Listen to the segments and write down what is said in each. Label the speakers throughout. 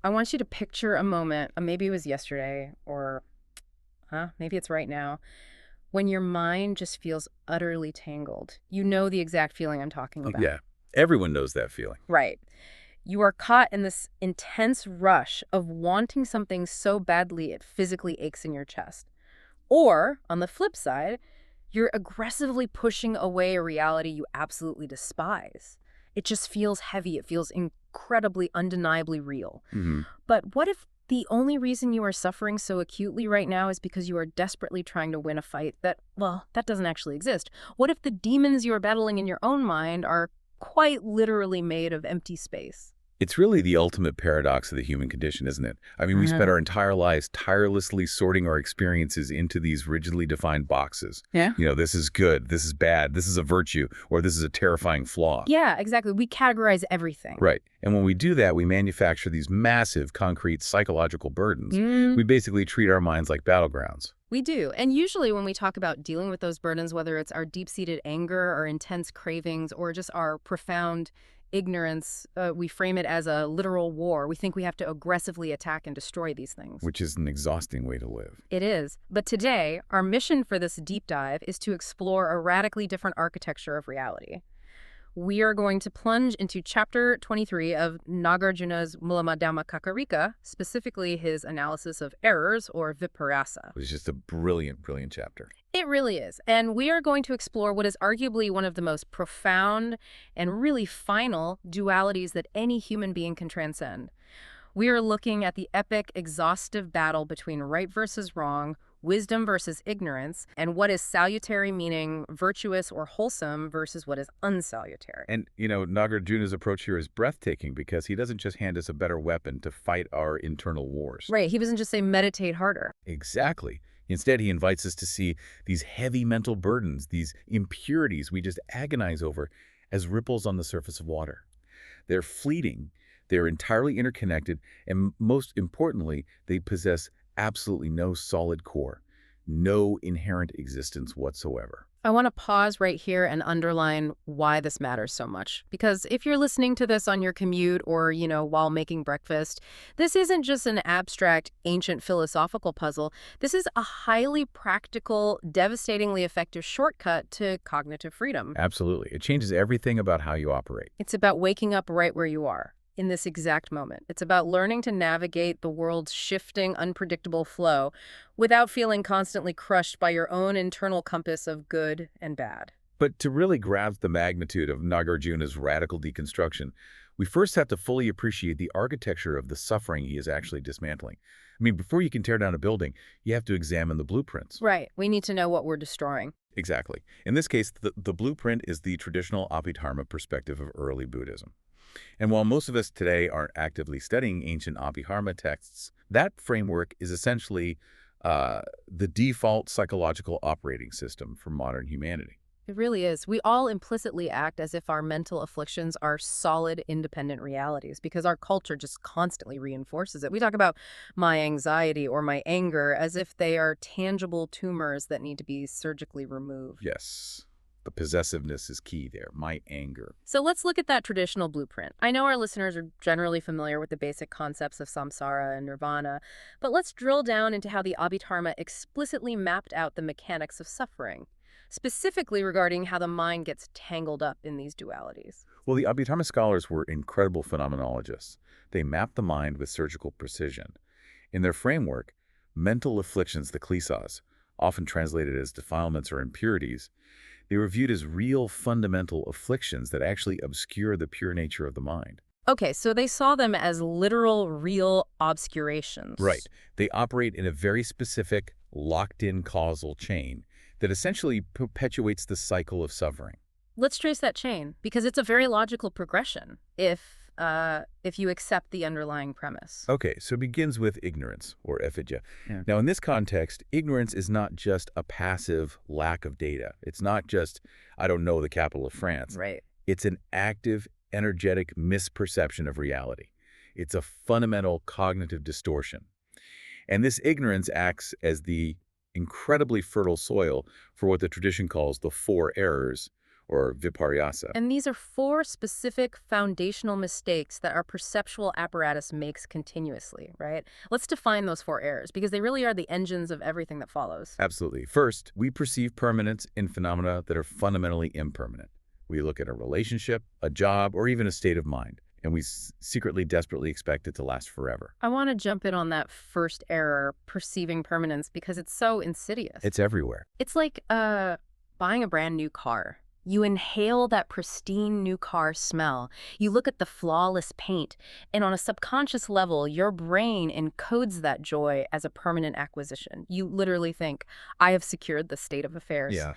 Speaker 1: I want you to picture a moment, maybe it was yesterday or maybe it's right now, when your mind just feels utterly tangled. You know the exact feeling I'm talking
Speaker 2: Oh,
Speaker 1: about.
Speaker 2: yeah. Everyone knows that feeling.
Speaker 1: Right. You are caught in this intense rush of wanting something so badly it physically aches in your chest. Or, on the flip side, you're aggressively pushing away a reality you absolutely despise. It just feels heavy. It feels incredibly, undeniably real.
Speaker 2: Hmm.
Speaker 1: But what if the only reason you are suffering so acutely right now is because you are desperately trying to win a fight that, well, that doesn't actually exist? What if the demons you are battling in your own mind are quite literally made of empty space?
Speaker 2: It's really the ultimate paradox of the human condition, isn't it? I mean, we spend our entire lives tirelessly sorting our experiences into these rigidly defined boxes.
Speaker 1: Yeah.
Speaker 2: You know, this is good, this is bad, this is a virtue, or this is a terrifying flaw.
Speaker 1: Yeah, exactly. We categorize everything.
Speaker 2: Right. And when we do that, we manufacture these massive, concrete psychological burdens.
Speaker 1: Mm.
Speaker 2: We basically treat our minds like battlegrounds.
Speaker 1: We do. And usually when we talk about dealing with those burdens, whether it's our deep-seated anger or intense cravings or just our profound ignorance, we frame it as a literal war. We think we have to aggressively attack and destroy these things.
Speaker 2: Which is an exhausting way to live.
Speaker 1: It is. But today, our mission for this deep dive is to explore a radically different architecture of reality. We are going to plunge into chapter 23 of Nāgārjuna's Mūlamadhyamakakārikā, specifically his analysis of errors, or Viparyāsa.
Speaker 2: It was just a brilliant, brilliant chapter.
Speaker 1: It really is. And we are going to explore what is arguably one of the most profound and really final dualities that any human being can transcend. We are looking at the epic, exhaustive battle between right versus wrong, wisdom versus ignorance, and what is salutary, meaning virtuous or wholesome, versus what is unsalutary.
Speaker 2: And, you know, Nāgārjuna's approach here is breathtaking because he doesn't just hand us a better weapon to fight our internal wars.
Speaker 1: Right. He doesn't just say meditate harder.
Speaker 2: Exactly. Instead, he invites us to see these heavy mental burdens, these impurities we just agonize over, as ripples on the surface of water. They're fleeting, they're entirely interconnected, and most importantly, they possess absolutely no solid core, no inherent existence whatsoever.
Speaker 1: I want to pause right here and underline why this matters so much. Because if you're listening to this on your commute or, while making breakfast, this isn't just an abstract, ancient philosophical puzzle. This is a highly practical, devastatingly effective shortcut to cognitive freedom.
Speaker 2: Absolutely. It changes everything about how you operate.
Speaker 1: It's about waking up right where you are, in this exact moment. It's about learning to navigate the world's shifting, unpredictable flow without feeling constantly crushed by your own internal compass of good and bad.
Speaker 2: But to really grasp the magnitude of Nāgārjuna's radical deconstruction, we first have to fully appreciate the architecture of the suffering he is actually dismantling. I mean, before you can tear down a building, you have to examine the blueprints.
Speaker 1: Right. We need to know what we're destroying.
Speaker 2: Exactly. In this case, the blueprint is the traditional Abhidharma perspective of early Buddhism. And while most of us today aren't actively studying ancient Abhidharma texts, that framework is essentially the default psychological operating system for modern humanity.
Speaker 1: It really is. We all implicitly act as if our mental afflictions are solid, independent realities because our culture just constantly reinforces it. We talk about my anxiety or my anger as if they are tangible tumors that need to be surgically removed.
Speaker 2: Yes. The possessiveness is key there, my anger.
Speaker 1: So let's look at that traditional blueprint. I know our listeners are generally familiar with the basic concepts of samsara and nirvana, but let's drill down into how the Abhidharma explicitly mapped out the mechanics of suffering, specifically regarding how the mind gets tangled up in these dualities.
Speaker 2: Well, the Abhidharma scholars were incredible phenomenologists. They mapped the mind with surgical precision. In their framework, mental afflictions, the kleshas, often translated as defilements or impurities, they were viewed as real fundamental afflictions that actually obscure the pure nature of the mind.
Speaker 1: Okay, so they saw them as literal, real obscurations.
Speaker 2: Right. They operate in a very specific, locked-in causal chain that essentially perpetuates the cycle of suffering.
Speaker 1: Let's trace that chain, because it's a very logical progression if you accept the underlying premise.
Speaker 2: Okay, so it begins with ignorance, or avidya.
Speaker 1: Yeah.
Speaker 2: Now, in this context, ignorance is not just a passive lack of data. It's not just, I don't know the capital of France.
Speaker 1: Right.
Speaker 2: It's an active, energetic misperception of reality. It's a fundamental cognitive distortion. And this ignorance acts as the incredibly fertile soil for what the tradition calls the four errors, or Viparyāsa.
Speaker 1: And these are 4 specific foundational mistakes that our perceptual apparatus makes continuously, right? Let's define those 4 errors, because they really are the engines of everything that follows.
Speaker 2: Absolutely. First, we perceive permanence in phenomena that are fundamentally impermanent. We look at a relationship, a job, or even a state of mind, and we secretly, desperately expect it to last forever.
Speaker 1: I want to jump in on that first error, perceiving permanence, because it's so insidious.
Speaker 2: It's everywhere.
Speaker 1: It's like buying a brand new car. You inhale that pristine new car smell. You look at the flawless paint, and on a subconscious level, your brain encodes that joy as a permanent acquisition. You literally think, I have secured the state of affairs.
Speaker 2: Yeah.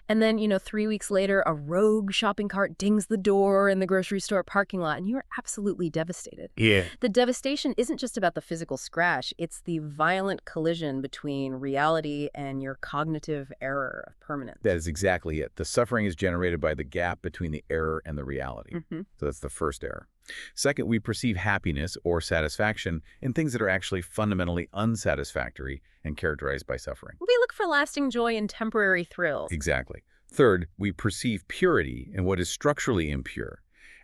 Speaker 1: And then, 3 weeks later, a rogue shopping cart dings the door in the grocery store parking lot, and you're absolutely devastated.
Speaker 2: Yeah.
Speaker 1: The devastation isn't just about the physical scratch. It's the violent collision between reality and your cognitive error of permanence.
Speaker 2: That is exactly it. The suffering is generated by the gap between the error and the reality. So that's the first error. Second, we perceive happiness or satisfaction in things that are actually fundamentally unsatisfactory and characterized by suffering.
Speaker 1: We look for lasting joy in temporary thrills.
Speaker 2: Exactly. Third, we perceive purity in what is structurally impure.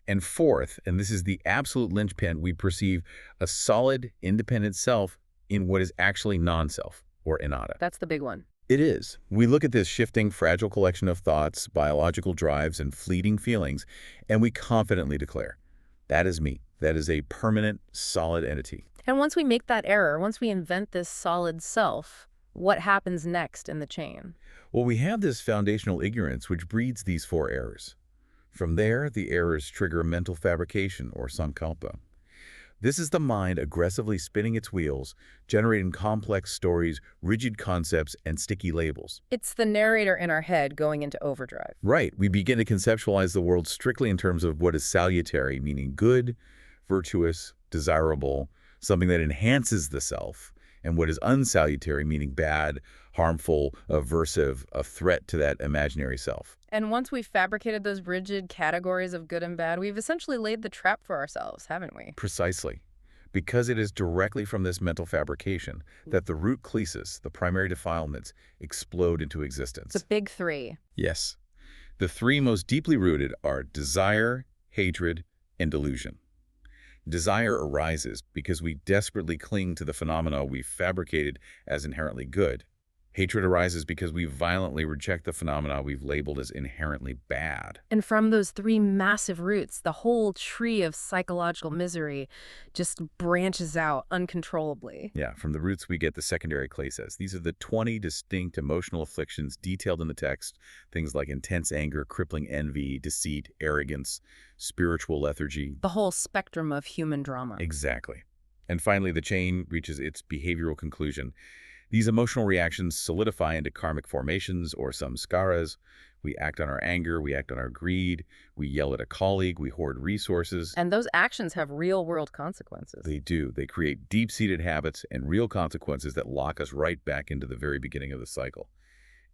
Speaker 2: And fourth, and this is the absolute linchpin, we perceive a solid, independent self in what is actually non-self, or anatta.
Speaker 1: That's the big one.
Speaker 2: It is. We look at this shifting, fragile collection of thoughts, biological drives, and fleeting feelings, and we confidently declare, that is me. That is a permanent, solid entity.
Speaker 1: And once we make that error, once we invent this solid self, what happens next in the chain?
Speaker 2: Well, we have this foundational ignorance which breeds these 4 errors. From there, the errors trigger mental fabrication, or sankalpa. This is the mind aggressively spinning its wheels, generating complex stories, rigid concepts, and sticky labels.
Speaker 1: It's the narrator in our head going into overdrive.
Speaker 2: Right. We begin to conceptualize the world strictly in terms of what is salutary, meaning good, virtuous, desirable, something that enhances the self, and what is unsalutary, meaning bad, harmful, aversive, a threat to that imaginary self.
Speaker 1: And once we've fabricated those rigid categories of good and bad, we've essentially laid the trap for ourselves, haven't we?
Speaker 2: Precisely. Because it is directly from this mental fabrication that the root kleshas, the primary defilements, explode into existence.
Speaker 1: The big 3.
Speaker 2: Yes. The 3 most deeply rooted are desire, hatred, and delusion. Desire arises because we desperately cling to the phenomena we've fabricated as inherently good. Hatred arises because we violently reject the phenomena we've labeled as inherently bad.
Speaker 1: And from those 3 massive roots, the whole tree of psychological misery just branches out uncontrollably.
Speaker 2: Yeah, from the roots we get the secondary kleshas. These are the 20 distinct emotional afflictions detailed in the text, things like intense anger, crippling envy, deceit, arrogance, spiritual lethargy.
Speaker 1: The whole spectrum of human drama.
Speaker 2: Exactly. And finally, the chain reaches its behavioral conclusion. These emotional reactions solidify into karmic formations or samskaras. We act on our anger, we act on our greed, we yell at a colleague, we hoard resources.
Speaker 1: And those actions have real-world consequences.
Speaker 2: They do. They create deep-seated habits and real consequences that lock us right back into the very beginning of the cycle.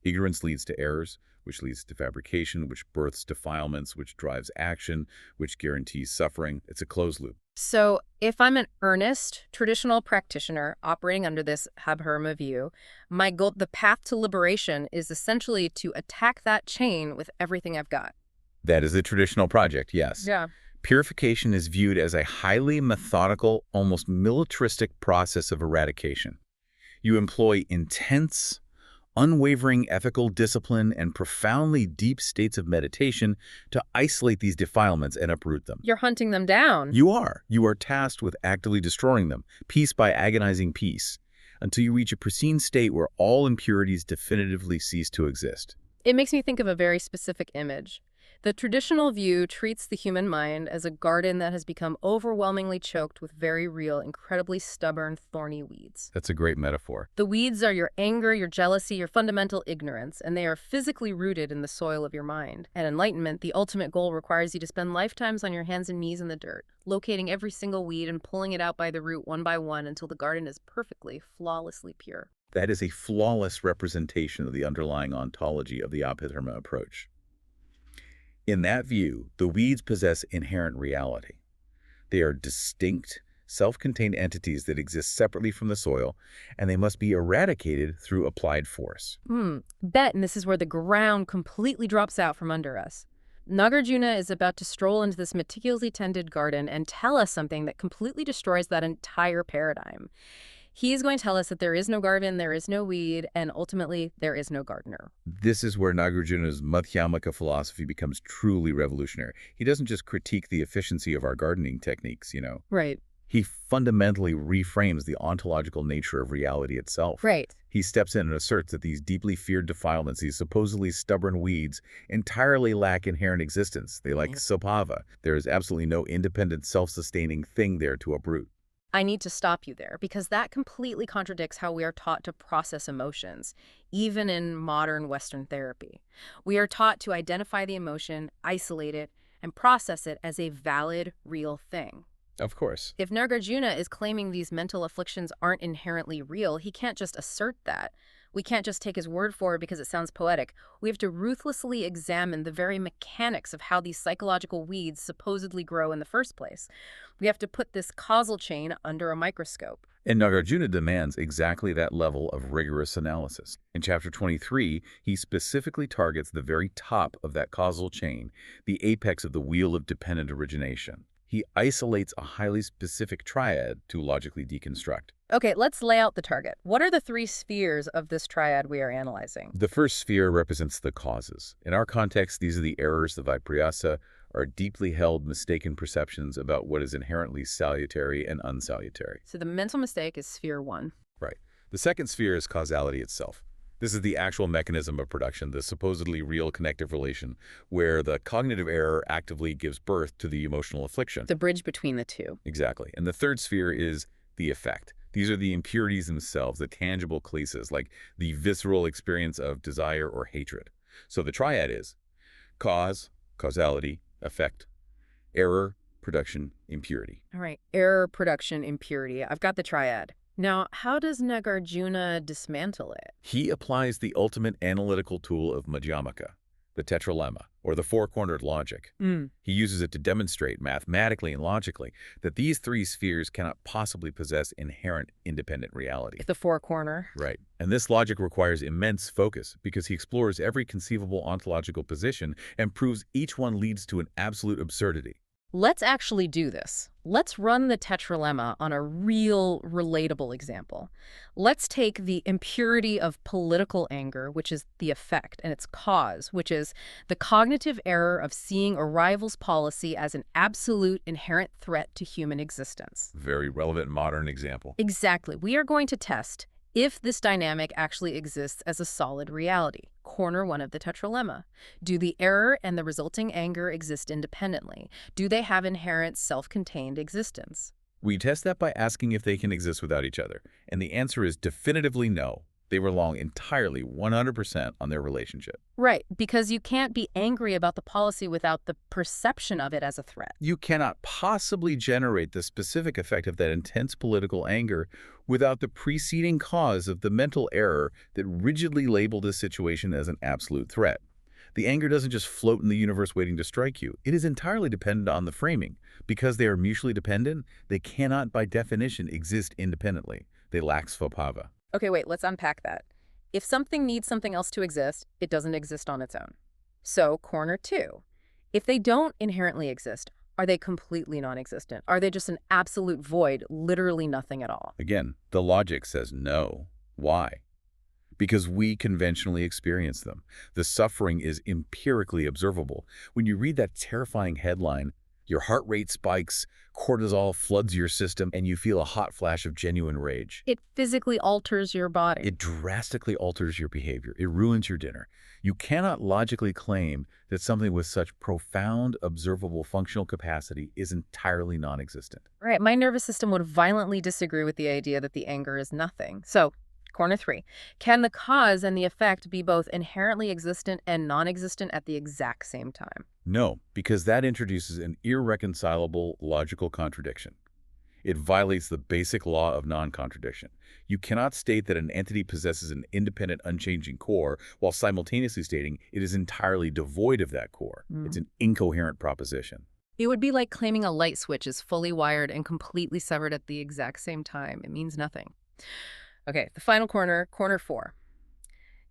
Speaker 2: Ignorance leads to errors, which leads to fabrication, which births defilements, which drives action, which guarantees suffering. It's a closed loop.
Speaker 1: So if I'm an earnest, traditional practitioner operating under this Abhidharma view, my goal, the path to liberation, is essentially to attack that chain with everything I've got.
Speaker 2: That is the traditional project, yes.
Speaker 1: Yeah.
Speaker 2: Purification is viewed as a highly methodical, almost militaristic process of eradication. You employ intense, unwavering ethical discipline and profoundly deep states of meditation to isolate these defilements and uproot them.
Speaker 1: You're hunting them down.
Speaker 2: You are. You are tasked with actively destroying them, piece by agonizing piece, until you reach a pristine state where all impurities definitively cease to exist.
Speaker 1: It makes me think of a very specific image. The traditional view treats the human mind as a garden that has become overwhelmingly choked with very real, incredibly stubborn, thorny weeds.
Speaker 2: That's a great metaphor.
Speaker 1: The weeds are your anger, your jealousy, your fundamental ignorance, and they are physically rooted in the soil of your mind. And enlightenment, the ultimate goal, requires you to spend lifetimes on your hands and knees in the dirt, locating every single weed and pulling it out by the root one by one until the garden is perfectly, flawlessly pure.
Speaker 2: That is a flawless representation of the underlying ontology of the Abhidharma approach. In that view, the weeds possess inherent reality. They are distinct, self-contained entities that exist separately from the soil, and they must be eradicated through applied force.
Speaker 1: Bet, and this is where the ground completely drops out from under us. Nāgārjuna is about to stroll into this meticulously tended garden and tell us something that completely destroys that entire paradigm. He is going to tell us that there is no garden, there is no weed, and ultimately there is no gardener.
Speaker 2: This is where Nāgārjuna's Madhyamaka philosophy becomes truly revolutionary. He doesn't just critique the efficiency of our gardening techniques,
Speaker 1: Right.
Speaker 2: He fundamentally reframes the ontological nature of reality itself.
Speaker 1: Right.
Speaker 2: He steps in and asserts that these deeply feared defilements, these supposedly stubborn weeds, entirely lack inherent existence. They lack sabhava. There is absolutely no independent, self-sustaining thing there to uproot.
Speaker 1: I need to stop you there because that completely contradicts how we are taught to process emotions, even in modern Western therapy. We are taught to identify the emotion, isolate it, and process it as a valid, real thing.
Speaker 2: Of course.
Speaker 1: If Nāgārjuna is claiming these mental afflictions aren't inherently real, he can't just assert that. We can't just take his word for it because it sounds poetic. We have to ruthlessly examine the very mechanics of how these psychological weeds supposedly grow in the first place. We have to put this causal chain under a microscope.
Speaker 2: And Nāgārjuna demands exactly that level of rigorous analysis. In chapter 23, he specifically targets the very top of that causal chain, the apex of the wheel of dependent origination. He isolates a highly specific triad to logically deconstruct.
Speaker 1: Okay, let's lay out the target. What are the three spheres of this triad we are analyzing?
Speaker 2: The first sphere represents the causes. In our context, these are the errors, the Viparyāsa, our deeply held mistaken perceptions about what is inherently salutary and unsalutary.
Speaker 1: So the mental mistake is sphere 1.
Speaker 2: Right. The second sphere is causality itself. This is the actual mechanism of production, the supposedly real connective relation, where the cognitive error actively gives birth to the emotional affliction.
Speaker 1: The bridge between the two.
Speaker 2: Exactly. And the third sphere is the effect. These are the impurities themselves, the tangible kleshas, like the visceral experience of desire or hatred. So the triad is cause, causality, effect, error, production, impurity.
Speaker 1: All right. Error, production, impurity. I've got the triad. Now, how does Nāgārjuna dismantle it?
Speaker 2: He applies the ultimate analytical tool of Madhyamaka, the tetralemma, or the four-cornered logic. He uses it to demonstrate mathematically and logically that these three spheres cannot possibly possess inherent independent reality.
Speaker 1: The four-corner.
Speaker 2: Right. And this logic requires immense focus because he explores every conceivable ontological position and proves each one leads to an absolute absurdity.
Speaker 1: Let's actually do this. Let's run the tetralemma on a real, relatable example. Let's take the impurity of political anger, which is the effect, and its cause, which is the cognitive error of seeing a rival's policy as an absolute inherent threat to human existence.
Speaker 2: Very relevant modern example.
Speaker 1: Exactly. We are going to test if this dynamic actually exists as a solid reality. Corner 1 of the tetralemma. Do the error and the resulting anger exist independently? Do they have inherent self-contained existence?
Speaker 2: We test that by asking if they can exist without each other, and the answer is definitively no. They rely entirely 100% on their relationship.
Speaker 1: Right, because you can't be angry about the policy without the perception of it as a threat.
Speaker 2: You cannot possibly generate the specific effect of that intense political anger without the preceding cause of the mental error that rigidly labeled this situation as an absolute threat. The anger doesn't just float in the universe waiting to strike you. It is entirely dependent on the framing. Because they are mutually dependent, they cannot by definition exist independently. They lack svabhava.
Speaker 1: Okay, wait, let's unpack that. If something needs something else to exist, it doesn't exist on its own. So, corner 2. If they don't inherently exist, are they completely non-existent? Are they just an absolute void, literally nothing at all?
Speaker 2: Again, the logic says no. Why? Because we conventionally experience them. The suffering is empirically observable. When you read that terrifying headline, your heart rate spikes, cortisol floods your system, and you feel a hot flash of genuine rage.
Speaker 1: It physically alters your body.
Speaker 2: It drastically alters your behavior. It ruins your dinner. You cannot logically claim that something with such profound, observable functional capacity is entirely non-existent.
Speaker 1: Right, my nervous system would violently disagree with the idea that the anger is nothing. So, corner 3. Can the cause and the effect be both inherently existent and non-existent at the exact same time?
Speaker 2: No, because that introduces an irreconcilable logical contradiction. It violates the basic law of non-contradiction. You cannot state that an entity possesses an independent, unchanging core while simultaneously stating it is entirely devoid of that core. It's an incoherent proposition.
Speaker 1: It would be like claiming a light switch is fully wired and completely severed at the exact same time. It means nothing. Okay, the final corner, corner 4.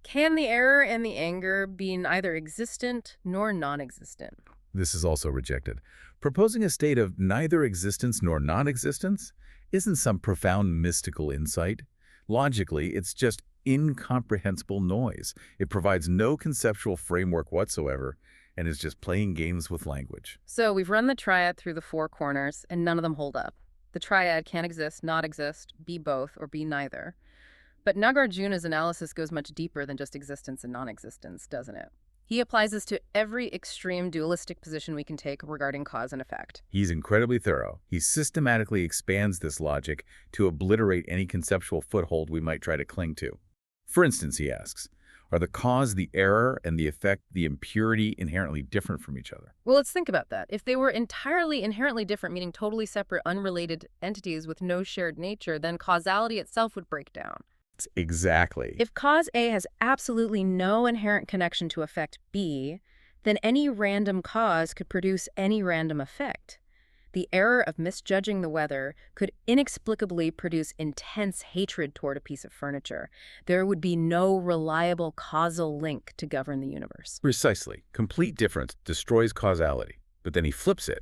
Speaker 1: Can the error and the anger be neither existent nor non-existent?
Speaker 2: This is also rejected. Proposing a state of neither existence nor non-existence isn't some profound mystical insight. Logically, it's just incomprehensible noise. It provides no conceptual framework whatsoever and is just playing games with language.
Speaker 1: So we've run the triad through the four corners, and none of them hold up. The triad can't exist, not exist, be both, or be neither. But Nāgārjuna's analysis goes much deeper than just existence and non-existence, doesn't it? He applies this to every extreme dualistic position we can take regarding cause and effect.
Speaker 2: He's incredibly thorough. He systematically expands this logic to obliterate any conceptual foothold we might try to cling to. For instance, he asks, are the cause, the error, and the effect, the impurity, inherently different from each other?
Speaker 1: Well, let's think about that. If they were entirely inherently different, meaning totally separate, unrelated entities with no shared nature, then causality itself would break down.
Speaker 2: Exactly.
Speaker 1: If cause A has absolutely no inherent connection to effect B, then any random cause could produce any random effect. The error of misjudging the weather could inexplicably produce intense hatred toward a piece of furniture. There would be no reliable causal link to govern the universe.
Speaker 2: Precisely. Complete difference destroys causality. But then he flips it.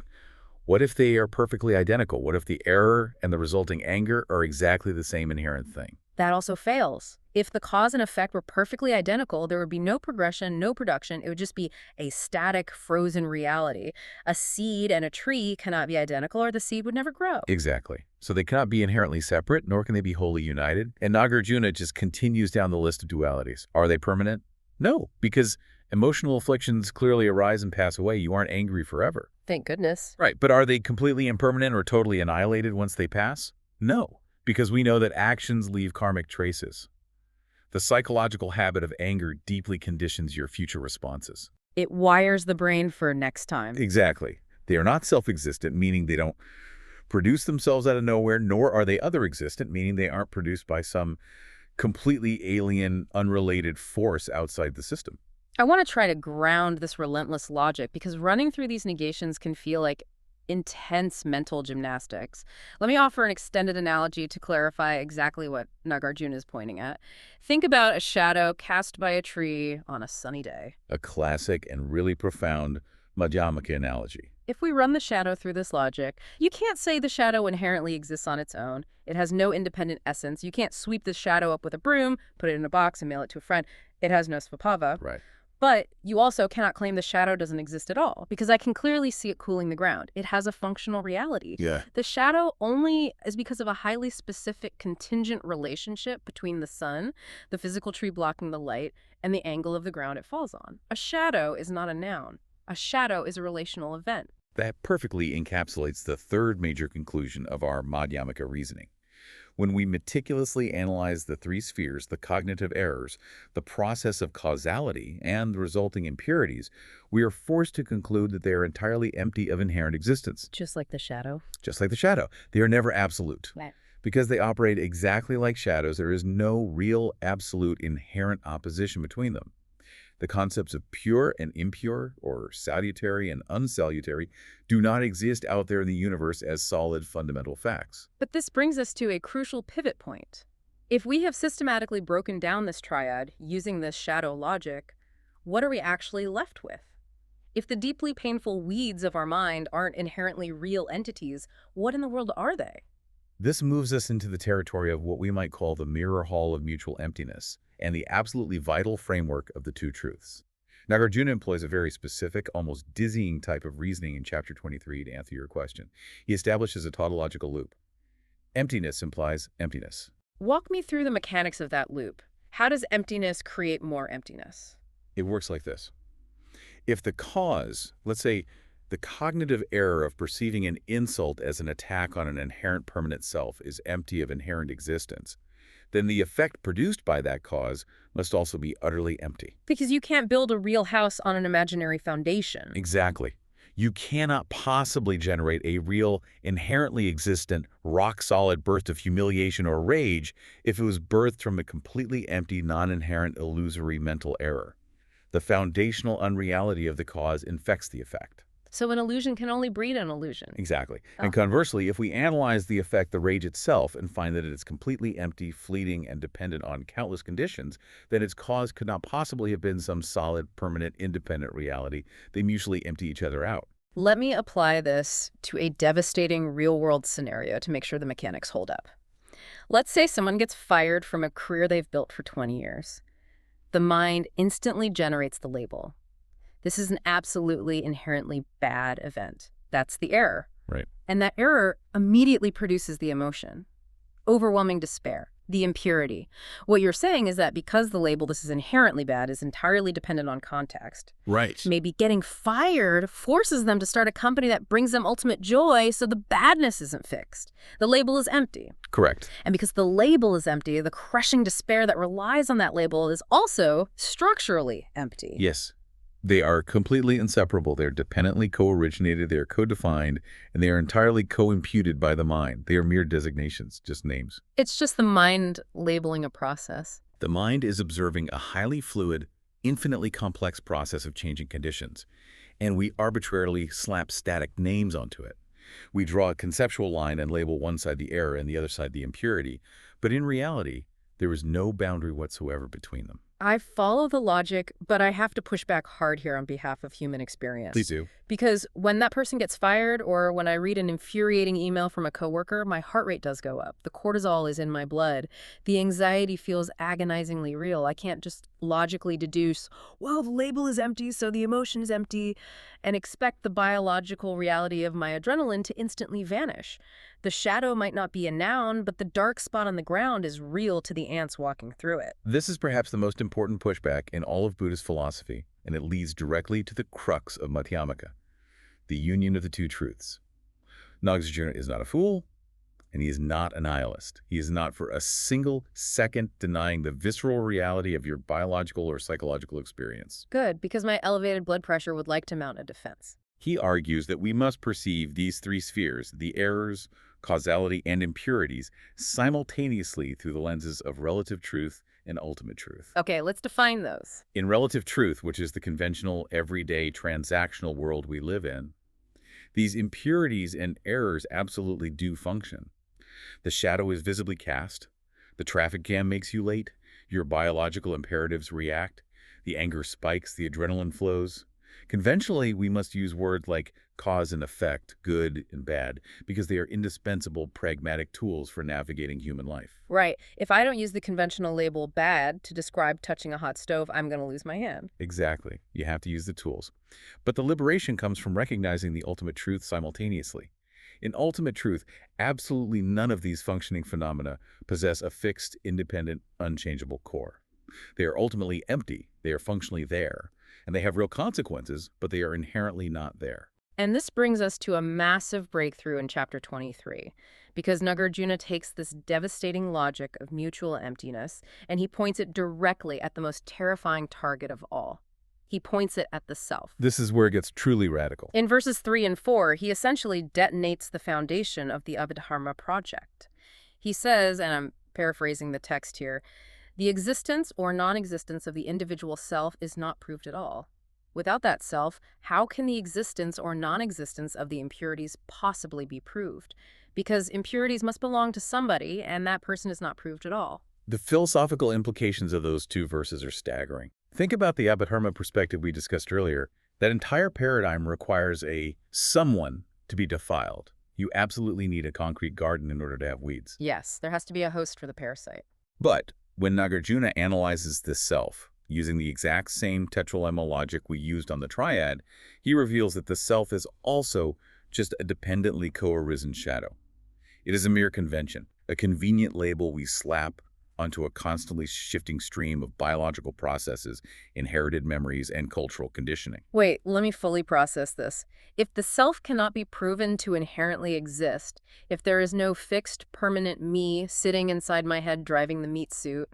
Speaker 2: What if they are perfectly identical? What if the error and the resulting anger are exactly the same inherent thing?
Speaker 1: That also fails. If the cause and effect were perfectly identical, there would be no progression, no production. It would just be a static, frozen reality. A seed and a tree cannot be identical, or the seed would never grow.
Speaker 2: Exactly. So they cannot be inherently separate, nor can they be wholly united. And Nāgārjuna just continues down the list of dualities. Are they permanent? No, because emotional afflictions clearly arise and pass away. You aren't angry forever.
Speaker 1: Thank goodness.
Speaker 2: Right, but are they completely impermanent or totally annihilated once they pass? No, because we know that actions leave karmic traces. The psychological habit of anger deeply conditions your future responses.
Speaker 1: It wires the brain for next time.
Speaker 2: Exactly. They are not self-existent, meaning they don't produce themselves out of nowhere, nor are they other-existent, meaning they aren't produced by some completely alien, unrelated force outside the system.
Speaker 1: I want to try to ground this relentless logic because running through these negations can feel like intense mental gymnastics. Let me offer an extended analogy to clarify exactly what Nāgārjuna is pointing at. Think about a shadow cast by a tree on a sunny day.
Speaker 2: A classic and really profound Madhyamaka analogy.
Speaker 1: If we run the shadow through this logic, you can't say the shadow inherently exists on its own. It has no independent essence. You can't sweep the shadow up with a broom, put it in a box, and mail it to a friend. It has no svabhava.
Speaker 2: Right.
Speaker 1: But you also cannot claim the shadow doesn't exist at all, because I can clearly see it cooling the ground. It has a functional reality.
Speaker 2: Yeah.
Speaker 1: The shadow only is because of a highly specific contingent relationship between the sun, the physical tree blocking the light, and the angle of the ground it falls on. A shadow is not a noun. A shadow is a relational event.
Speaker 2: That perfectly encapsulates the third major conclusion of our Madhyamaka reasoning. When we meticulously analyze the three spheres, the cognitive errors, the process of causality, and the resulting impurities, we are forced to conclude that they are entirely empty of inherent existence.
Speaker 1: Just like the shadow.
Speaker 2: Just like the shadow. They are never absolute.
Speaker 1: Right.
Speaker 2: Because they operate exactly like shadows, there is no real, absolute, inherent opposition between them. The concepts of pure and impure, or salutary and unsalutary, do not exist out there in the universe as solid fundamental facts.
Speaker 1: But this brings us to a crucial pivot point. If we have systematically broken down this triad using this shadow logic, what are we actually left with? If the deeply painful weeds of our mind aren't inherently real entities, what in the world are they?
Speaker 2: This moves us into the territory of what we might call the mirror hall of mutual emptiness, and the absolutely vital framework of the two truths. Nāgārjuna employs a very specific, almost dizzying type of reasoning in Chapter 23 to answer your question. He establishes a tautological loop. Emptiness implies emptiness.
Speaker 1: Walk me through the mechanics of that loop. How does emptiness create more emptiness?
Speaker 2: It works like this. If the cause, let's say the cognitive error of perceiving an insult as an attack on an inherent permanent self, is empty of inherent existence, then the effect produced by that cause must also be utterly empty.
Speaker 1: Because you can't build a real house on an imaginary foundation.
Speaker 2: Exactly. You cannot possibly generate a real, inherently existent, rock-solid burst of humiliation or rage if it was birthed from a completely empty, non-inherent, illusory mental error. The foundational unreality of the cause infects the effect.
Speaker 1: So an illusion can only breed an illusion.
Speaker 2: Exactly.
Speaker 1: Oh.
Speaker 2: And conversely, if we analyze the effect, the rage itself, and find that it is completely empty, fleeting, and dependent on countless conditions, then its cause could not possibly have been some solid, permanent, independent reality. They mutually empty each other out.
Speaker 1: Let me apply this to a devastating real-world scenario to make sure the mechanics hold up. Let's say someone gets fired from a career they've built for 20 years. The mind instantly generates the label. This is an absolutely inherently bad event. That's the error.
Speaker 2: Right.
Speaker 1: And that error immediately produces the emotion. Overwhelming despair, the impurity. What you're saying is that because the label "this is inherently bad" is entirely dependent on context,
Speaker 2: Right.
Speaker 1: maybe getting fired forces them to start a company that brings them ultimate joy, so the badness isn't fixed. The label is empty.
Speaker 2: Correct.
Speaker 1: And because the label is empty, the crushing despair that relies on that label is also structurally empty.
Speaker 2: Yes. They are completely inseparable. They're dependently co-originated, they are co-defined, and they are entirely co-imputed by the mind. They are mere designations, just names.
Speaker 1: It's just the mind labeling a process.
Speaker 2: The mind is observing a highly fluid, infinitely complex process of changing conditions, and we arbitrarily slap static names onto it. We draw a conceptual line and label one side the error and the other side the impurity, but in reality, there is no boundary whatsoever between them.
Speaker 1: I follow the logic, but I have to push back hard here on behalf of human experience.
Speaker 2: Please do.
Speaker 1: Because when that person gets fired, or when I read an infuriating email from a coworker, my heart rate does go up. The cortisol is in my blood. The anxiety feels agonizingly real. I can't just logically deduce, well, the label is empty, so the emotion is empty, and expect the biological reality of my adrenaline to instantly vanish. The shadow might not be a noun, but the dark spot on the ground is real to the ants walking through it.
Speaker 2: This is perhaps the most important pushback in all of Buddhist philosophy, and it leads directly to the crux of Madhyamaka, the union of the two truths. Nāgārjuna is not a fool, and he is not a nihilist. He is not for a single second denying the visceral reality of your biological or psychological experience.
Speaker 1: Good, because my elevated blood pressure would like to mount a defense.
Speaker 2: He argues that we must perceive these three spheres, the errors, causality, and impurities, simultaneously through the lenses of relative truth and ultimate truth.
Speaker 1: Okay, let's define those.
Speaker 2: In relative truth, which is the conventional, everyday, transactional world we live in, these impurities and errors absolutely do function. The shadow is visibly cast, the traffic jam makes you late, your biological imperatives react, the anger spikes, the adrenaline flows. Conventionally, we must use words like cause and effect, good and bad, because they are indispensable pragmatic tools for navigating human life.
Speaker 1: Right. If I don't use the conventional label bad to describe touching a hot stove, I'm going to lose my hand.
Speaker 2: Exactly. You have to use the tools. But the liberation comes from recognizing the ultimate truth simultaneously. In ultimate truth, absolutely none of these functioning phenomena possess a fixed, independent, unchangeable core. They are ultimately empty. They are functionally there. And they have real consequences, but they are inherently not there.
Speaker 1: And this brings us to a massive breakthrough in Chapter 23, because Nāgārjuna takes this devastating logic of mutual emptiness, and he points it directly at the most terrifying target of all. He points it at the self.
Speaker 2: This is where it gets truly radical.
Speaker 1: In verses 3 and 4, he essentially detonates the foundation of the Abhidharma project. He says, and I'm paraphrasing the text here, the existence or non-existence of the individual self is not proved at all. Without that self, how can the existence or non-existence of the impurities possibly be proved? Because impurities must belong to somebody, and that person is not proved at all.
Speaker 2: The philosophical implications of those two verses are staggering. Think about the Abhidharma perspective we discussed earlier. That entire paradigm requires a someone to be defiled. You absolutely need a concrete garden in order to have weeds.
Speaker 1: Yes, there has to be a host for the parasite.
Speaker 2: But when Nāgārjuna analyzes this self, using the exact same tetralemma logic we used on the triad, he reveals that the self is also just a dependently co-arisen shadow. It is a mere convention, a convenient label we slap onto a constantly shifting stream of biological processes, inherited memories, and cultural conditioning.
Speaker 1: Wait, let me fully process this. If the self cannot be proven to inherently exist, if there is no fixed, permanent me sitting inside my head driving the meat suit,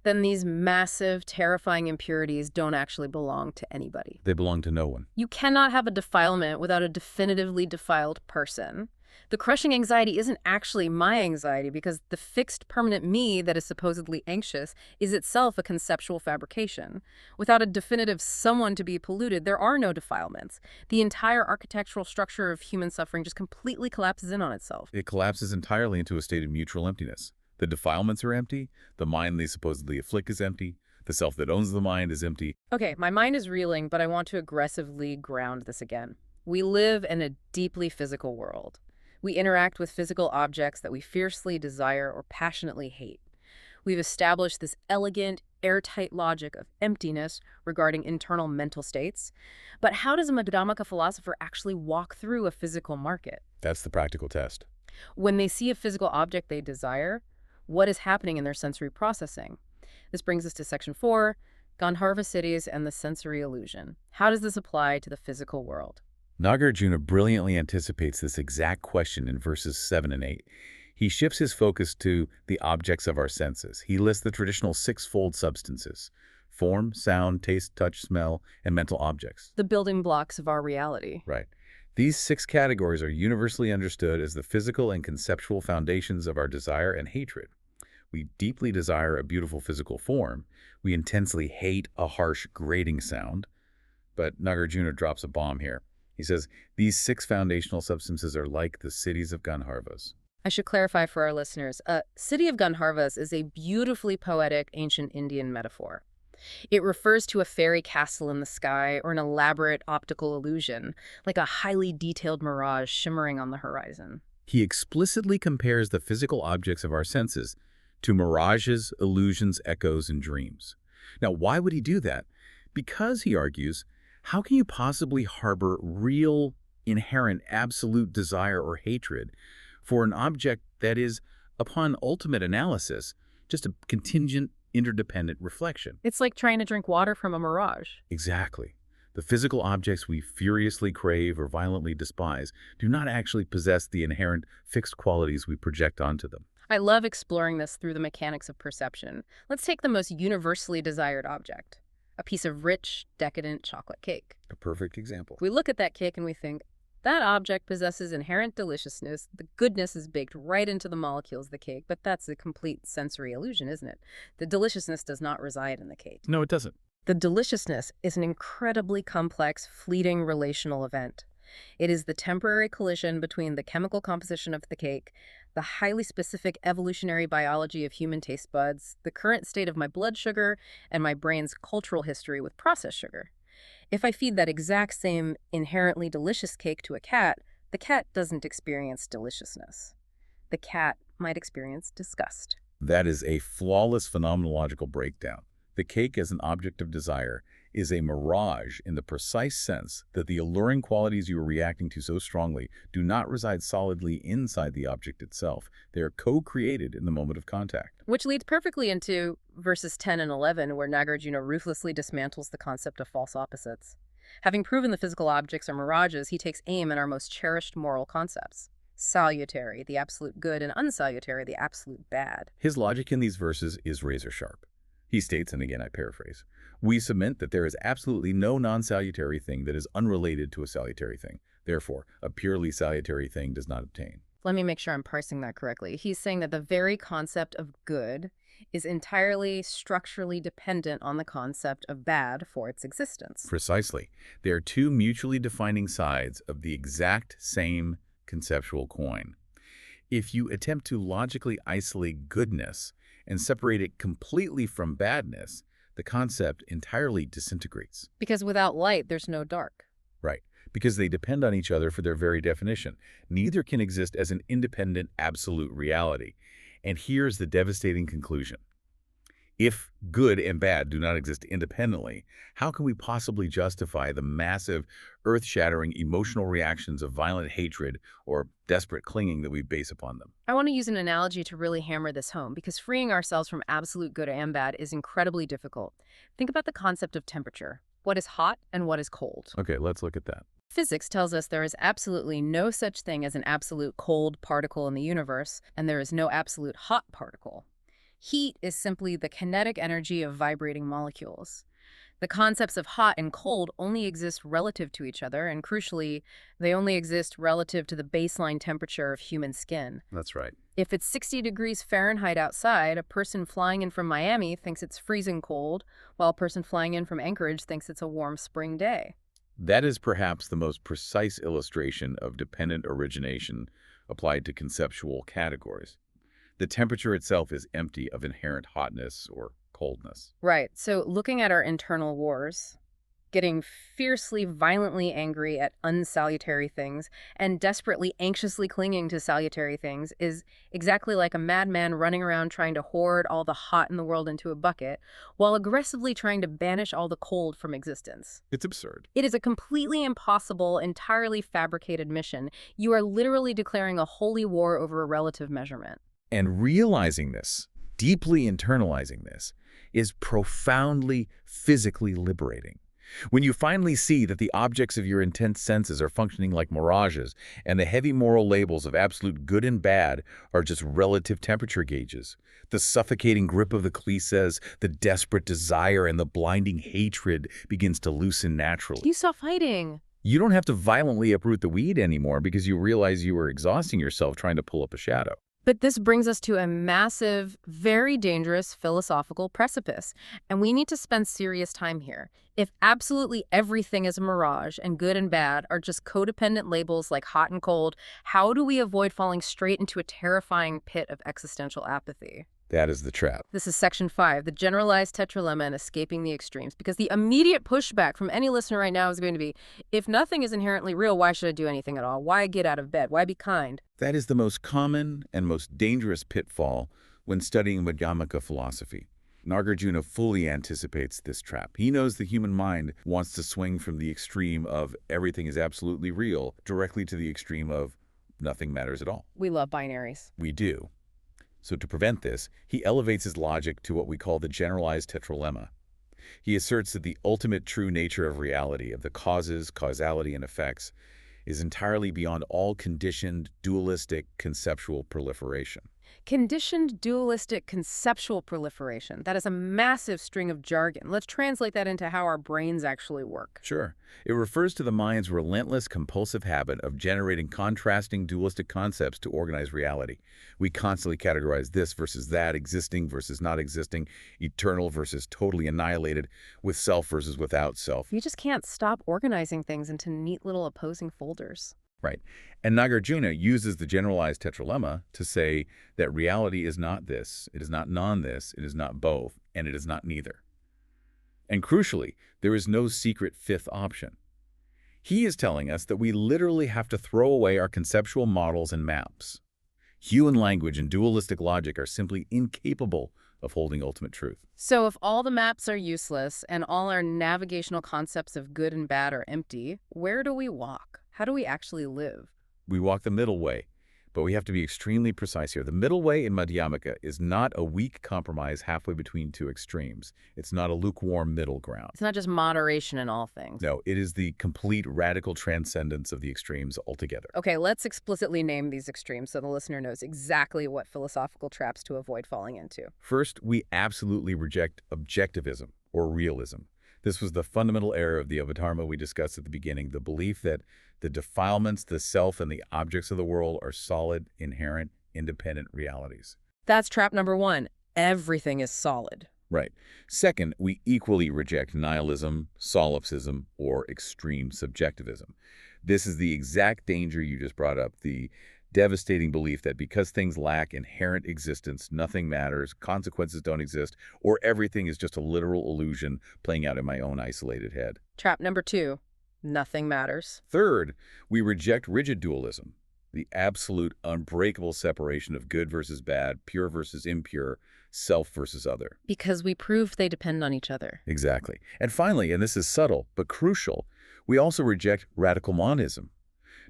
Speaker 1: then these massive, terrifying impurities don't actually belong to anybody.
Speaker 2: They belong to no one.
Speaker 1: You cannot have a defilement without a definitively defiled person. The crushing anxiety isn't actually my anxiety because the fixed permanent me that is supposedly anxious is itself a conceptual fabrication. Without a definitive someone to be polluted, there are no defilements. The entire architectural structure of human suffering just completely collapses in on itself.
Speaker 2: It collapses entirely into a state of mutual emptiness. The defilements are empty, the mind they supposedly afflict is empty, the self that owns the mind is empty.
Speaker 1: Okay, my mind is reeling, but I want to aggressively ground this again. We live in a deeply physical world. We interact with physical objects that we fiercely desire or passionately hate. We've established this elegant, airtight logic of emptiness regarding internal mental states. But how does a Madhyamaka philosopher actually walk through a physical market?
Speaker 2: That's the practical test.
Speaker 1: When they see a physical object they desire, what is happening in their sensory processing? This brings us to Section 4, Gandharva cities and the sensory illusion. How does this apply to the physical world?
Speaker 2: Nāgārjuna brilliantly anticipates this exact question in verses 7 and 8. He shifts his focus to the objects of our senses. He lists the traditional six-fold substances: form, sound, taste, touch, smell, and mental objects.
Speaker 1: The building blocks of our reality.
Speaker 2: Right. These six categories are universally understood as the physical and conceptual foundations of our desire and hatred. We deeply desire a beautiful physical form. We intensely hate a harsh, grating sound. But Nāgārjuna drops a bomb here. He says, these six foundational substances are like the cities of Gandharvas.
Speaker 1: I should clarify for our listeners. City of Gandharvas is a beautifully poetic ancient Indian metaphor. It refers to a fairy castle in the sky or an elaborate optical illusion, like a highly detailed mirage shimmering on the horizon.
Speaker 2: He explicitly compares the physical objects of our senses to mirages, illusions, echoes, and dreams. Now, why would he do that? Because, he argues, how can you possibly harbor real, inherent, absolute desire or hatred for an object that is, upon ultimate analysis, just a contingent, interdependent reflection?
Speaker 1: It's like trying to drink water from a mirage.
Speaker 2: Exactly. The physical objects we furiously crave or violently despise do not actually possess the inherent fixed qualities we project onto them.
Speaker 1: I love exploring this through the mechanics of perception. Let's take the most universally desired object, a piece of rich, decadent chocolate cake.
Speaker 2: A perfect example.
Speaker 1: We look at that cake and we think, that object possesses inherent deliciousness. The goodness is baked right into the molecules of the cake, but that's a complete sensory illusion, isn't it? The deliciousness does not reside in the cake.
Speaker 2: No, it doesn't.
Speaker 1: The deliciousness is an incredibly complex, fleeting relational event. It is the temporary collision between the chemical composition of the cake, the highly specific evolutionary biology of human taste buds, the current state of my blood sugar, and my brain's cultural history with processed sugar. If I feed that exact same inherently delicious cake to a cat, the cat doesn't experience deliciousness. The cat might experience disgust.
Speaker 2: That is a flawless phenomenological breakdown. The cake as an object of desire is a mirage in the precise sense that the alluring qualities you are reacting to so strongly do not reside solidly inside the object itself. They are co-created in the moment of contact.
Speaker 1: Which leads perfectly into verses 10 and 11, where Nāgārjuna ruthlessly dismantles the concept of false opposites. Having proven the physical objects are mirages, he takes aim at our most cherished moral concepts: salutary, the absolute good, and unsalutary, the absolute bad.
Speaker 2: His logic in these verses is razor sharp. He states, and again I paraphrase, we submit that there is absolutely no non-salutary thing that is unrelated to a salutary thing. Therefore, a purely salutary thing does not obtain.
Speaker 1: Let me make sure I'm parsing that correctly. He's saying that the very concept of good is entirely structurally dependent on the concept of bad for its existence.
Speaker 2: Precisely. They are two mutually defining sides of the exact same conceptual coin. If you attempt to logically isolate goodness and separate it completely from badness, the concept entirely disintegrates.
Speaker 1: Because without light, there's no dark.
Speaker 2: Right. Because they depend on each other for their very definition. Neither can exist as an independent absolute reality. And here's the devastating conclusion. If good and bad do not exist independently, how can we possibly justify the massive, earth-shattering emotional reactions of violent hatred or desperate clinging that we base upon them?
Speaker 1: I want to use an analogy to really hammer this home, because freeing ourselves from absolute good and bad is incredibly difficult. Think about the concept of temperature. What is hot and what is cold?
Speaker 2: Okay, let's look at that.
Speaker 1: Physics tells us there is absolutely no such thing as an absolute cold particle in the universe, and there is no absolute hot particle. Heat is simply the kinetic energy of vibrating molecules. The concepts of hot and cold only exist relative to each other, and crucially, they only exist relative to the baseline temperature of human skin.
Speaker 2: That's right.
Speaker 1: If it's 60 degrees Fahrenheit outside, a person flying in from Miami thinks it's freezing cold, while a person flying in from Anchorage thinks it's a warm spring day.
Speaker 2: That is perhaps the most precise illustration of dependent origination applied to conceptual categories. The temperature itself is empty of inherent hotness or coldness.
Speaker 1: Right, so looking at our internal wars, getting fiercely, violently angry at unsalutary things and desperately, anxiously clinging to salutary things is exactly like a madman running around trying to hoard all the hot in the world into a bucket while aggressively trying to banish all the cold from existence.
Speaker 2: It's absurd.
Speaker 1: It is a completely impossible, entirely fabricated mission. You are literally declaring a holy war over a relative measurement.
Speaker 2: And realizing this, deeply internalizing this, is profoundly physically liberating. When you finally see that the objects of your intense senses are functioning like mirages and the heavy moral labels of absolute good and bad are just relative temperature gauges, the suffocating grip of the kleshas, the desperate desire, and the blinding hatred begins to loosen naturally.
Speaker 1: You stop fighting.
Speaker 2: You don't have to violently uproot the weed anymore because you realize you were exhausting yourself trying to pull up a shadow.
Speaker 1: But this brings us to a massive, very dangerous philosophical precipice, and we need to spend serious time here. If absolutely everything is a mirage and good and bad are just codependent labels like hot and cold, how do we avoid falling straight into a terrifying pit of existential apathy?
Speaker 2: That is the trap.
Speaker 1: This is section 5, the generalized tetralemma and escaping the extremes, because the immediate pushback from any listener right now is going to be, if nothing is inherently real, why should I do anything at all? Why get out of bed? Why be kind?
Speaker 2: That is the most common and most dangerous pitfall when studying Madhyamaka philosophy. Nāgārjuna fully anticipates this trap. He knows the human mind wants to swing from the extreme of everything is absolutely real directly to the extreme of nothing matters at all.
Speaker 1: We love binaries.
Speaker 2: We do. So to prevent this, he elevates his logic to what we call the generalized tetralemma. He asserts that the ultimate true nature of reality, of the causes, causality, and effects, is entirely beyond all conditioned, dualistic, conceptual proliferation.
Speaker 1: Conditioned, dualistic, conceptual proliferation. That is a massive string of jargon. Let's translate that into how our brains actually work.
Speaker 2: Sure. It refers to the mind's relentless, compulsive habit of generating contrasting, dualistic concepts to organize reality. We constantly categorize this versus that, existing versus not existing, eternal versus totally annihilated, with self versus without self.
Speaker 1: You just can't stop organizing things into neat little opposing folders.
Speaker 2: Right. And Nāgārjuna uses the generalized tetralemma to say that reality is not this, it is not non-this, it is not both, and it is not neither. And crucially, there is no secret fifth option. He is telling us that we literally have to throw away our conceptual models and maps. Human language and dualistic logic are simply incapable of holding ultimate truth.
Speaker 1: So if all the maps are useless and all our navigational concepts of good and bad are empty, where do we walk? How do we actually live?
Speaker 2: We walk the middle way, but we have to be extremely precise here. The middle way in Madhyamaka is not a weak compromise halfway between two extremes. It's not a lukewarm middle ground.
Speaker 1: It's not just moderation in all things.
Speaker 2: No, it is the complete radical transcendence of the extremes altogether.
Speaker 1: Okay, let's explicitly name these extremes so the listener knows exactly what philosophical traps to avoid falling into.
Speaker 2: First, we absolutely reject objectivism or realism. This was the fundamental error of the Abhidharma we discussed at the beginning, the belief that the defilements, the self, and the objects of the world are solid, inherent, independent realities.
Speaker 1: That's trap number 1. Everything is solid.
Speaker 2: Right. Second, we equally reject nihilism, solipsism, or extreme subjectivism. This is the exact danger you just brought up, the devastating belief that because things lack inherent existence, nothing matters, consequences don't exist, or everything is just a literal illusion playing out in my own isolated head.
Speaker 1: Trap number 2. Nothing matters.
Speaker 2: Third, we reject rigid dualism, the absolute unbreakable separation of good versus bad, pure versus impure, self versus other.
Speaker 1: Because we proved they depend on each other.
Speaker 2: Exactly. And finally, and this is subtle but crucial, we also reject radical monism.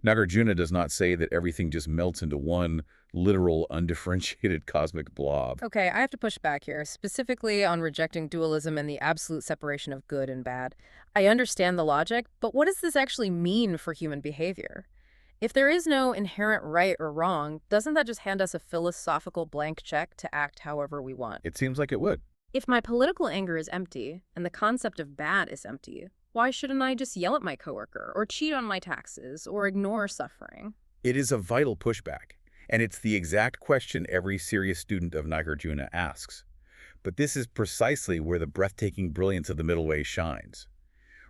Speaker 2: Nāgārjuna does not say that everything just melts into one literal, undifferentiated cosmic blob.
Speaker 1: Okay, I have to push back here, specifically on rejecting dualism and the absolute separation of good and bad. I understand the logic, but what does this actually mean for human behavior? If there is no inherent right or wrong, doesn't that just hand us a philosophical blank check to act however we want?
Speaker 2: It seems like it would.
Speaker 1: If my political anger is empty and the concept of bad is empty, why shouldn't I just yell at my coworker or cheat on my taxes or ignore suffering?
Speaker 2: It is a vital pushback, and it's the exact question every serious student of Nāgārjuna asks. But this is precisely where the breathtaking brilliance of the middle way shines.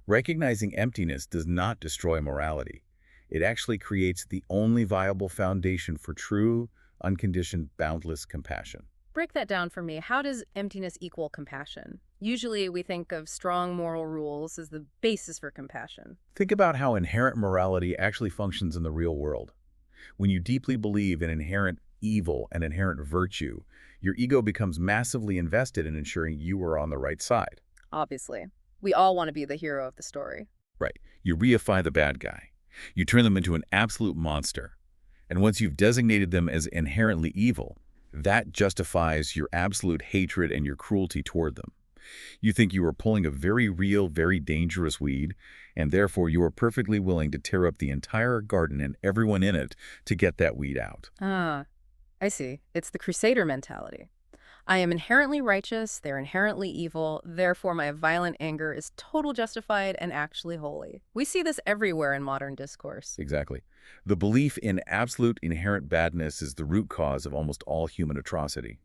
Speaker 2: Recognizing emptiness does not destroy morality. It actually creates the only viable foundation for true, unconditioned, boundless compassion.
Speaker 1: Break that down for me. How does emptiness equal compassion? Usually we think of strong moral rules as the basis for compassion.
Speaker 2: Think about how inherent morality actually functions in the real world. When you deeply believe in inherent evil and inherent virtue, your ego becomes massively invested in ensuring you are on the right side.
Speaker 1: Obviously. We all want to be the hero of the story.
Speaker 2: Right. You reify the bad guy. You turn them into an absolute monster. And once you've designated them as inherently evil, that justifies your absolute hatred and your cruelty toward them. You think you are pulling a very real, very dangerous weed, and therefore you are perfectly willing to tear up the entire garden and everyone in it to get that weed out.
Speaker 1: Ah, I see. It's the crusader mentality. I am inherently righteous, they're inherently evil, therefore my violent anger is total justified and actually holy. We see this everywhere in modern discourse.
Speaker 2: Exactly. The belief in absolute inherent badness is the root cause of almost all human atrocity.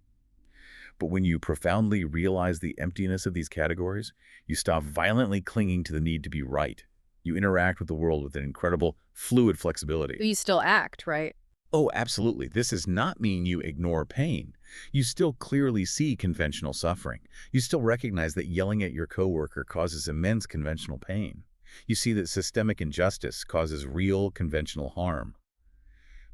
Speaker 2: But when you profoundly realize the emptiness of these categories, you stop violently clinging to the need to be right. You interact with the world with an incredible, fluid flexibility.
Speaker 1: You still act, right?
Speaker 2: Oh, absolutely. This does not mean you ignore pain. You still clearly see conventional suffering. You still recognize that yelling at your coworker causes immense conventional pain. You see that systemic injustice causes real conventional harm.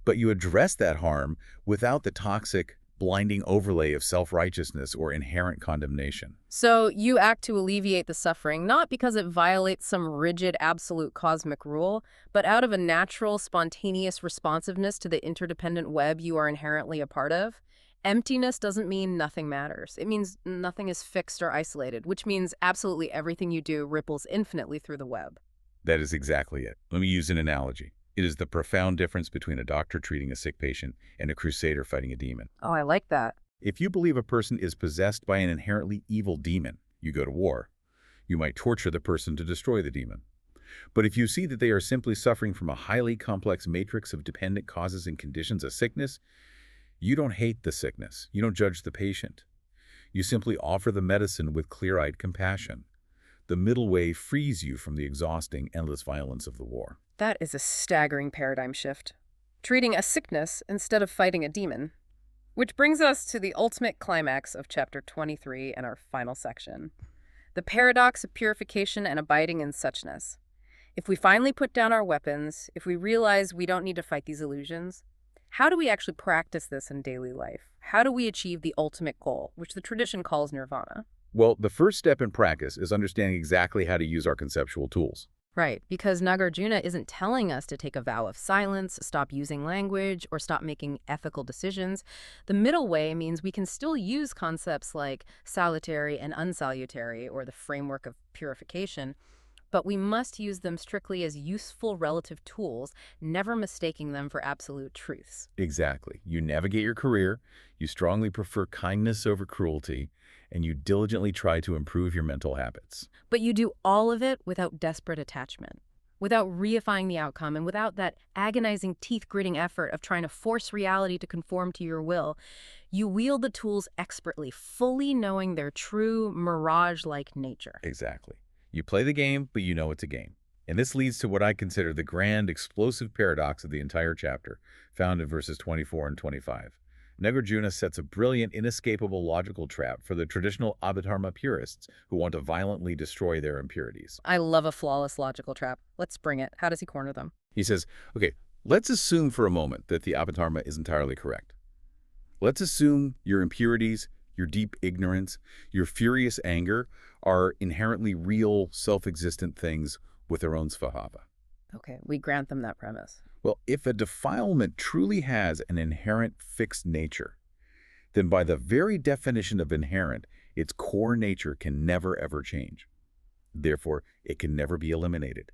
Speaker 2: But you address that harm without the toxic, blinding overlay of self-righteousness or inherent condemnation.
Speaker 1: So you act to alleviate the suffering, not because it violates some rigid, absolute cosmic rule, but out of a natural, spontaneous responsiveness to the interdependent web you are inherently a part of. Emptiness doesn't mean nothing matters. It means nothing is fixed or isolated, which means absolutely everything you do ripples infinitely through the web.
Speaker 2: That is exactly it. Let me use an analogy. It is the profound difference between a doctor treating a sick patient and a crusader fighting a demon.
Speaker 1: Oh, I like that.
Speaker 2: If you believe a person is possessed by an inherently evil demon, you go to war. You might torture the person to destroy the demon. But if you see that they are simply suffering from a highly complex matrix of dependent causes and conditions of sickness, you don't hate the sickness. You don't judge the patient. You simply offer the medicine with clear-eyed compassion. The middle way frees you from the exhausting, endless violence of the war.
Speaker 1: That is a staggering paradigm shift. Treating a sickness instead of fighting a demon. Which brings us to the ultimate climax of Chapter 23 and our final section. The paradox of purification and abiding in suchness. If we finally put down our weapons, if we realize we don't need to fight these illusions, how do we actually practice this in daily life? How do we achieve the ultimate goal, which the tradition calls nirvana?
Speaker 2: Well, the first step in practice is understanding exactly how to use our conceptual tools.
Speaker 1: Right, because Nāgārjuna isn't telling us to take a vow of silence, stop using language, or stop making ethical decisions. The middle way means we can still use concepts like salutary and unsalutary, or the framework of purification, but we must use them strictly as useful relative tools, never mistaking them for absolute truths.
Speaker 2: Exactly. You navigate your career, you strongly prefer kindness over cruelty, and you diligently try to improve your mental habits.
Speaker 1: But you do all of it without desperate attachment, without reifying the outcome, and without that agonizing, teeth-gritting effort of trying to force reality to conform to your will. You wield the tools expertly, fully knowing their true, mirage-like nature.
Speaker 2: Exactly. You play the game, but you know it's a game. And this leads to what I consider the grand, explosive paradox of the entire chapter, found in verses 24 and 25. Nāgārjuna sets a brilliant, inescapable logical trap for the traditional Abhidharma purists who want to violently destroy their impurities.
Speaker 1: I love a flawless logical trap. Let's bring it. How does he corner them?
Speaker 2: He says, okay, let's assume for a moment that the Abhidharma is entirely correct. Let's assume your impurities, your deep ignorance, your furious anger are inherently real, self-existent things with their own svabhava.
Speaker 1: Okay, we grant them that premise.
Speaker 2: Well, if a defilement truly has an inherent fixed nature, then by the very definition of inherent, its core nature can never ever change. Therefore, it can never be eliminated.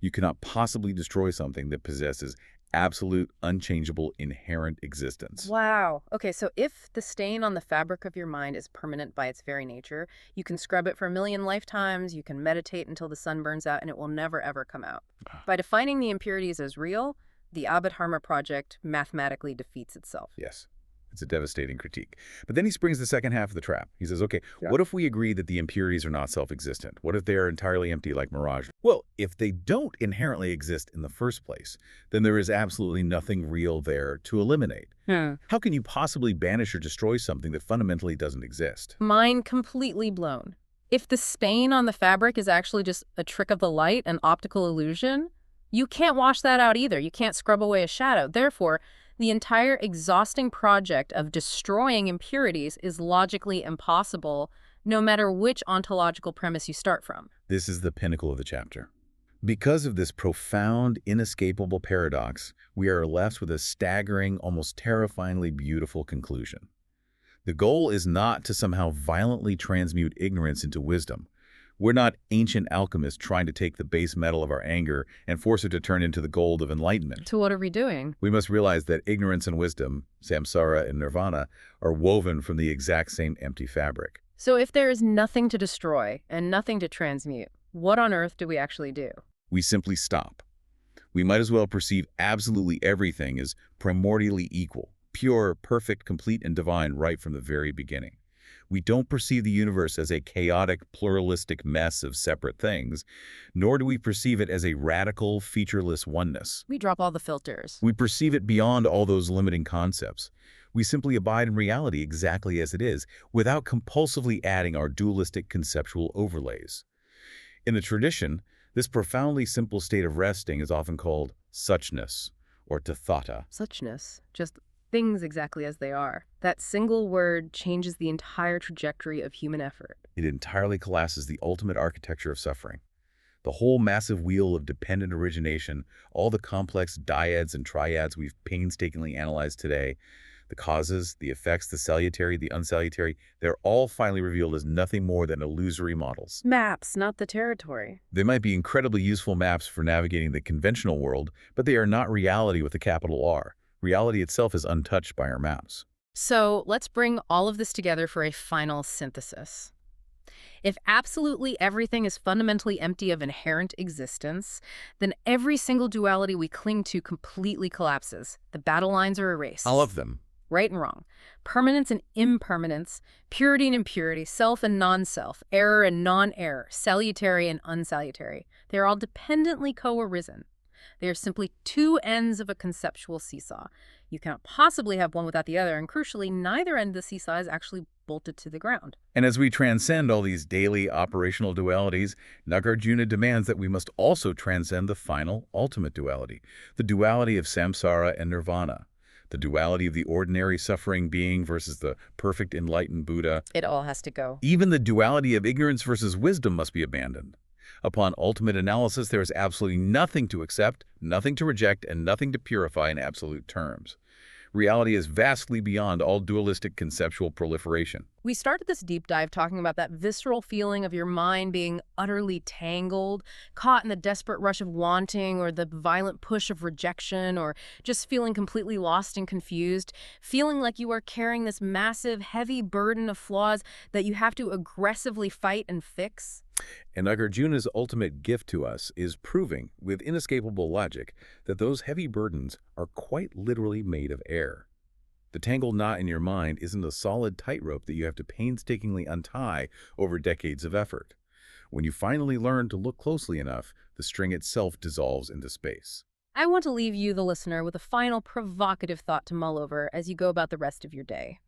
Speaker 2: You cannot possibly destroy something that possesses absolute, unchangeable, inherent existence.
Speaker 1: Wow. Okay, so if the stain on the fabric of your mind is permanent by its very nature, you can scrub it for a million lifetimes, you can meditate until the sun burns out, and it will never ever come out. By defining the impurities as real, the Abhidharma project mathematically defeats itself.
Speaker 2: Yes. It's a devastating critique. But then he springs the second half of the trap. He says, okay,
Speaker 3: Yeah.
Speaker 2: what if we agree that the impurities are not self-existent? What if they are entirely empty like mirage? Well, if they don't inherently exist in the first place, then there is absolutely nothing real there to eliminate. How can you possibly banish or destroy something that fundamentally doesn't exist?
Speaker 1: Mind completely blown. If the stain on the fabric is actually just a trick of the light, an optical illusion, you can't wash that out either. You can't scrub away a shadow. Therefore, the entire exhausting project of destroying impurities is logically impossible, no matter which ontological premise you start from.
Speaker 2: This is the pinnacle of the chapter. Because of this profound, inescapable paradox, we are left with a staggering, almost terrifyingly beautiful conclusion. The goal is not to somehow violently transmute ignorance into wisdom. We're not ancient alchemists trying to take the base metal of our anger and force it to turn into the gold of enlightenment.
Speaker 1: So what are we doing?
Speaker 2: We must realize that ignorance and wisdom, samsara and nirvana, are woven from the exact same empty fabric.
Speaker 1: So if there is nothing to destroy and nothing to transmute, what on earth do we actually do?
Speaker 2: We simply stop. We might as well perceive absolutely everything as primordially equal, pure, perfect, complete, and divine right from the very beginning. We don't perceive the universe as a chaotic, pluralistic mess of separate things, nor do we perceive it as a radical, featureless oneness.
Speaker 1: We drop all the filters.
Speaker 2: We perceive it beyond all those limiting concepts. We simply abide in reality exactly as it is, without compulsively adding our dualistic conceptual overlays. In the tradition, this profoundly simple state of resting is often called suchness, or tathata.
Speaker 1: Suchness, just things exactly as they are. That single word changes the entire trajectory of human effort.
Speaker 2: It entirely collapses the ultimate architecture of suffering. The whole massive wheel of dependent origination, all the complex dyads and triads we've painstakingly analyzed today, the causes, the effects, the salutary, the unsalutary, they're all finally revealed as nothing more than illusory models.
Speaker 1: Maps, not the territory.
Speaker 2: They might be incredibly useful maps for navigating the conventional world, but they are not reality with a capital R. Reality itself is untouched by our maps.
Speaker 1: So let's bring all of this together for a final synthesis. If absolutely everything is fundamentally empty of inherent existence, then every single duality we cling to completely collapses. The battle lines are erased.
Speaker 2: All of them.
Speaker 1: Right and wrong, permanence and impermanence, purity and impurity, self and non-self, error and non-error, salutary and unsalutary. They are all dependently co-arisen. They are simply two ends of a conceptual seesaw. You cannot possibly have one without the other, and crucially, neither end of the seesaw is actually bolted to the ground.
Speaker 2: And as we transcend all these daily operational dualities, Nāgārjuna demands that we must also transcend the final, ultimate duality, the duality of samsara and nirvana, the duality of the ordinary suffering being versus the perfect enlightened Buddha.
Speaker 1: It all has to go.
Speaker 2: Even the duality of ignorance versus wisdom must be abandoned. Upon ultimate analysis, there is absolutely nothing to accept, nothing to reject, and nothing to purify in absolute terms. Reality is vastly beyond all dualistic conceptual proliferation.
Speaker 1: We started this deep dive talking about that visceral feeling of your mind being utterly tangled, caught in the desperate rush of wanting or the violent push of rejection, or just feeling completely lost and confused, feeling like you are carrying this massive, heavy burden of flaws that you have to aggressively fight and fix.
Speaker 2: And Nāgārjuna's ultimate gift to us is proving, with inescapable logic, that those heavy burdens are quite literally made of air. The tangled knot in your mind isn't a solid tightrope that you have to painstakingly untie over decades of effort. When you finally learn to look closely enough, the string itself dissolves into space.
Speaker 1: I want to leave you, the listener, with a final provocative thought to mull over as you go about the rest of your day.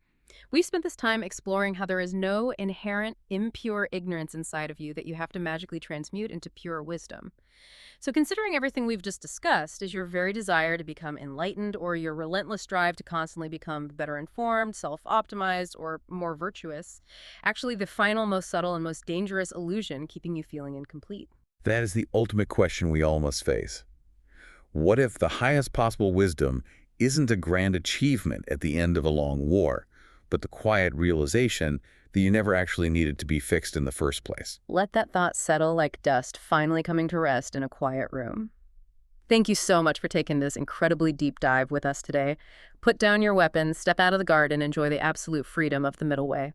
Speaker 1: We've spent this time exploring how there is no inherent impure ignorance inside of you that you have to magically transmute into pure wisdom. So considering everything we've just discussed, is your very desire to become enlightened or your relentless drive to constantly become better informed, self-optimized, or more virtuous, actually the final, most subtle, and most dangerous illusion keeping you feeling incomplete?
Speaker 2: That is the ultimate question we all must face. What if the highest possible wisdom isn't a grand achievement at the end of a long war, but the quiet realization that you never actually needed to be fixed in the first place?
Speaker 1: Let that thought settle like dust finally coming to rest in a quiet room. Thank you so much for taking this incredibly deep dive with us today. Put down your weapons, step out of the garden, and enjoy the absolute freedom of the middle way.